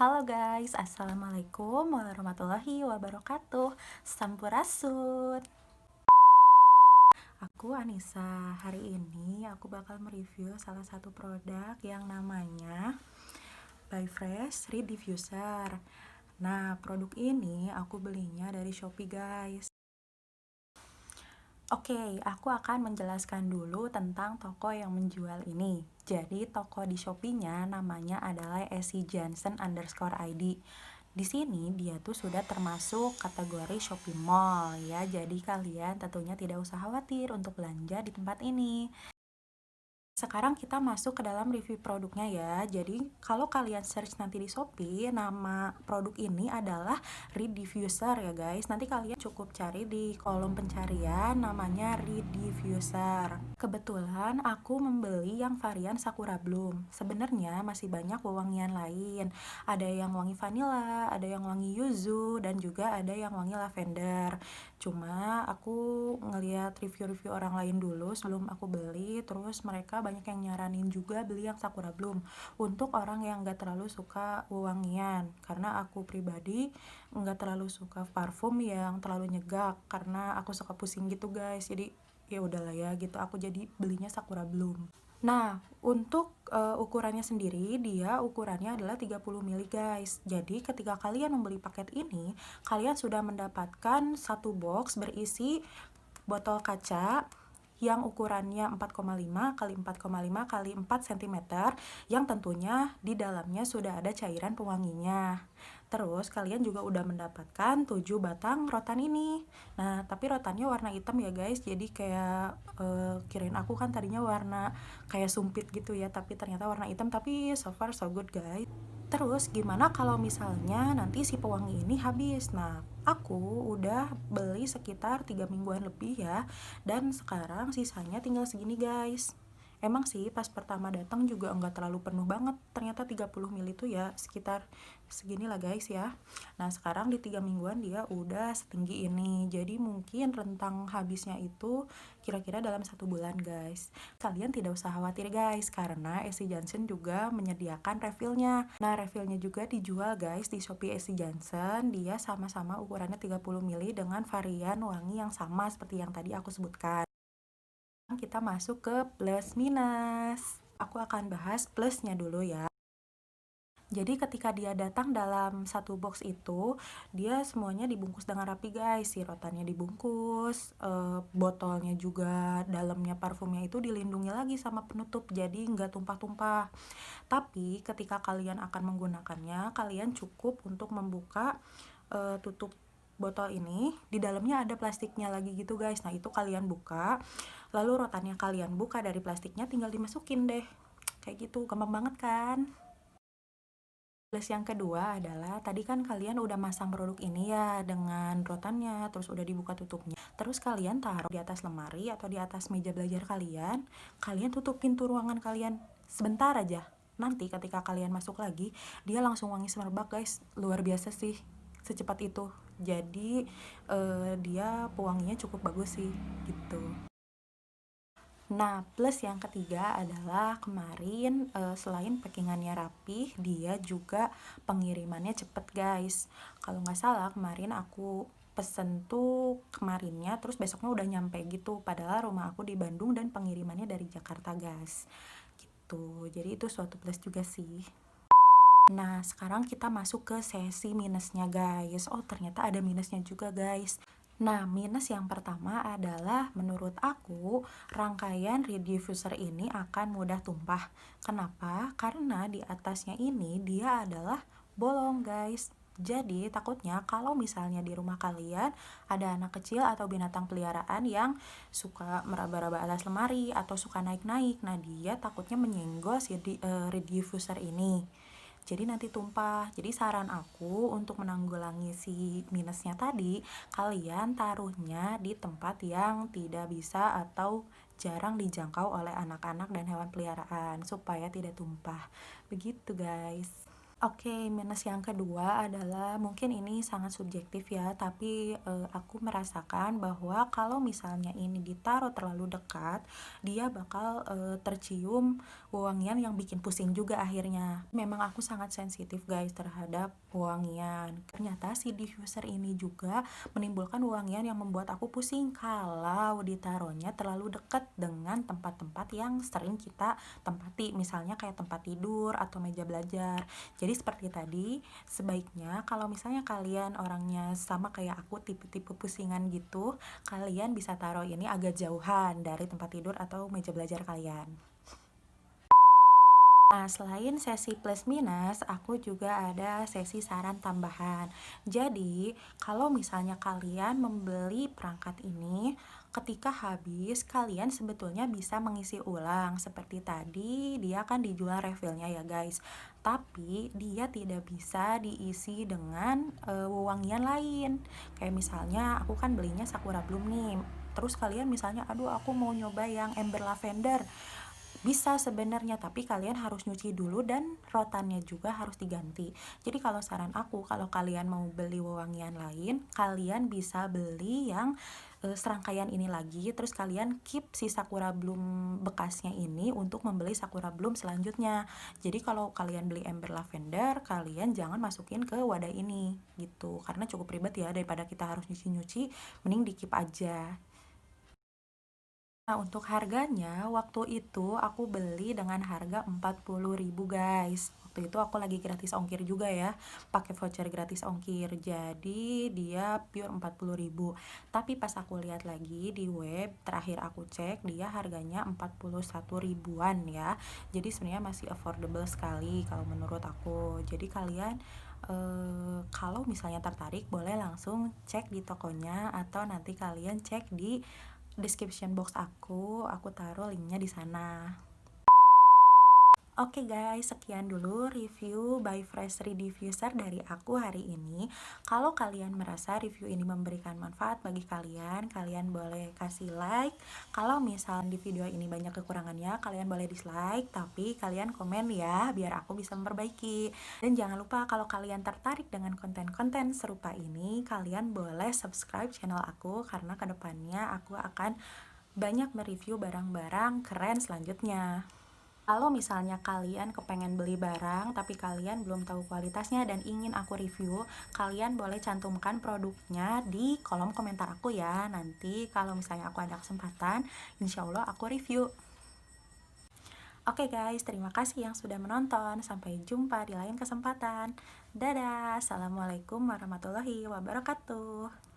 Halo guys, Assalamualaikum warahmatullahi wabarakatuh. Sampurasun. Aku Anissa. Hari ini aku bakal mereview salah satu produk yang namanya By Fresh Reed Diffuser. Nah, produk ini aku belinya dari Shopee guys. Oke, aku akan menjelaskan dulu tentang toko yang menjual ini. Jadi, toko di Shopee-nya namanya adalah @esijansen_id. Di sini dia tuh sudah termasuk kategori Shopee Mall ya. Jadi kalian tentunya tidak usah khawatir untuk belanja di tempat ini. Sekarang kita masuk ke dalam review produknya ya. Jadi kalau kalian search nanti di Shopee, nama produk ini adalah Reed Diffuser ya guys. Nanti kalian cukup cari di kolom pencarian namanya Reed Diffuser. Kebetulan aku membeli yang varian Sakura Bloom. Sebenarnya masih banyak wewangian lain. Ada yang wangi vanilla, ada yang wangi yuzu, dan juga ada yang wangi lavender. Cuma aku ngeliat review-review orang lain dulu sebelum aku beli, terus mereka banyak yang nyaranin juga beli yang Sakura Bloom untuk orang yang gak terlalu suka wewangian, karena aku pribadi gak terlalu suka parfum yang terlalu nyegak karena aku suka pusing gitu guys. Jadi ya udahlah ya gitu, aku jadi belinya Sakura Bloom. Nah, untuk ukurannya sendiri, dia ukurannya adalah 30 ml guys. Jadi ketika kalian membeli paket ini, kalian sudah mendapatkan satu box berisi botol kaca yang ukurannya 4,5 kali 4,5 kali 4 cm, yang tentunya di dalamnya sudah ada cairan pewanginya. Terus kalian juga udah mendapatkan 7 batang rotan ini. Nah, tapi rotannya warna hitam ya guys. Jadi kayak kirain aku kan tadinya warna kayak sumpit gitu ya, tapi ternyata warna hitam. Tapi so far so good guys. Terus gimana kalau misalnya nanti si pewangi ini habis? Nah, aku udah beli sekitar 3 mingguan lebih ya, dan sekarang sisanya tinggal segini guys. Emang sih pas pertama datang juga enggak terlalu penuh banget, ternyata 30 ml itu ya sekitar segini lah guys ya. Nah, sekarang di 3 mingguan dia udah setinggi ini, jadi mungkin rentang habisnya itu kira-kira dalam 1 bulan guys. Kalian tidak usah khawatir guys, karena Essie Johnson juga menyediakan refillnya. Nah, refillnya juga dijual guys di Shopee Essie Johnson. Dia sama-sama ukurannya 30 ml dengan varian wangi yang sama seperti yang tadi aku sebutkan. Kita masuk ke plus minus. Aku akan bahas plusnya dulu ya. Jadi ketika dia datang dalam satu box itu, dia semuanya dibungkus dengan rapi guys. Si rotannya dibungkus, botolnya juga dalamnya parfumnya itu dilindungi lagi sama penutup, jadi nggak tumpah-tumpah. Tapi ketika kalian akan menggunakannya, kalian cukup untuk membuka tutup botol ini. Di dalamnya ada plastiknya lagi gitu guys. Nah, itu kalian buka, lalu rotannya kalian buka dari plastiknya, tinggal dimasukin deh. Kayak gitu, gampang banget kan? Plus yang kedua adalah tadi kan kalian udah masang produk ini ya dengan rotannya, terus udah dibuka tutupnya. Terus kalian taruh di atas lemari atau di atas meja belajar kalian. Kalian tutup pintu ruangan kalian sebentar aja. Nanti ketika kalian masuk lagi, dia langsung wangi semerbak guys. Luar biasa sih, secepat itu. Jadi dia pewanginya cukup bagus sih gitu. Nah, plus yang ketiga adalah kemarin selain packingannya rapih, dia juga pengirimannya cepet guys. Kalau nggak salah kemarin aku pesen tuh kemarinnya, terus besoknya udah nyampe gitu. Padahal rumah aku di Bandung dan pengirimannya dari Jakarta guys. Gitu, jadi itu suatu plus juga sih. Nah, sekarang kita masuk ke sesi minusnya guys. Oh, ternyata ada minusnya juga guys. Nah, minus yang pertama adalah menurut aku rangkaian Reed Diffuser ini akan mudah tumpah. Kenapa? Karena di atasnya ini dia adalah bolong guys. Jadi takutnya kalau misalnya di rumah kalian ada anak kecil atau binatang peliharaan yang suka meraba-raba atas lemari atau suka naik-naik, nah dia takutnya menyenggol si Reed Diffuser ini. Jadi nanti tumpah. Jadi saran aku untuk menanggulangi si minusnya tadi, kalian taruhnya di tempat yang tidak bisa atau jarang dijangkau oleh anak-anak dan hewan peliharaan supaya tidak tumpah. Begitu guys. Oke, minus yang kedua adalah mungkin ini sangat subjektif ya, tapi aku merasakan bahwa kalau misalnya ini ditaruh terlalu dekat, dia bakal tercium wangian yang bikin pusing juga akhirnya. Memang aku sangat sensitif guys terhadap wangian. Ternyata si diffuser ini juga menimbulkan wangian yang membuat aku pusing kalau ditaruhnya terlalu dekat dengan tempat-tempat yang sering kita tempati, misalnya kayak tempat tidur atau meja belajar. Jadi seperti tadi, sebaiknya kalau misalnya kalian orangnya sama kayak aku, tipe-tipe pusingan gitu, kalian bisa taruh ini agak jauhan dari tempat tidur atau meja belajar kalian. Nah, selain sesi plus minus, aku juga ada sesi saran tambahan. Jadi, kalau misalnya kalian membeli perangkat ini, ketika habis, kalian sebetulnya bisa mengisi ulang. Seperti tadi, dia kan dijual refillnya ya guys. Tapi, dia tidak bisa diisi dengan wewangian lain. Kayak misalnya, aku kan belinya Sakura Bloom nih. Terus kalian misalnya, aduh aku mau nyoba yang Amber Lavender. Bisa sebenarnya, tapi kalian harus nyuci dulu dan rotannya juga harus diganti. Jadi kalau saran aku, kalau kalian mau beli wewangian lain, kalian bisa beli yang serangkaian ini lagi, terus kalian keep si Sakura Bloom bekasnya ini untuk membeli Sakura Bloom selanjutnya. Jadi kalau kalian beli Amber Lavender, kalian jangan masukin ke wadah ini gitu, karena cukup ribet ya, daripada kita harus nyuci-nyuci, mending di keep aja. Nah, untuk harganya, waktu itu aku beli dengan harga 40.000 guys. Waktu itu aku lagi gratis ongkir juga ya, pakai voucher gratis ongkir. Jadi dia pure 40.000. Tapi pas aku lihat lagi di web, terakhir aku cek dia harganya 41 ribuan ya. Jadi sebenarnya masih affordable sekali kalau menurut aku. Jadi kalian kalau misalnya tertarik boleh langsung cek di tokonya atau nanti kalian cek di description box aku taruh linknya di sana. Oke guys, sekian dulu review by Fresh Diffuser dari aku hari ini. Kalau kalian merasa review ini memberikan manfaat bagi kalian, kalian boleh kasih like. Kalau misalnya di video ini banyak kekurangannya, kalian boleh dislike, tapi kalian komen ya, biar aku bisa memperbaiki. Dan jangan lupa kalau kalian tertarik dengan konten-konten serupa ini, kalian boleh subscribe channel aku, karena kedepannya aku akan banyak mereview barang-barang keren selanjutnya. Kalau misalnya kalian kepengen beli barang tapi kalian belum tahu kualitasnya dan ingin aku review, kalian boleh cantumkan produknya di kolom komentar aku ya. Nanti kalau misalnya aku ada kesempatan, insya Allah aku review. Oke guys, terima kasih yang sudah menonton. Sampai jumpa di lain kesempatan. Dadah, assalamualaikum warahmatullahi wabarakatuh.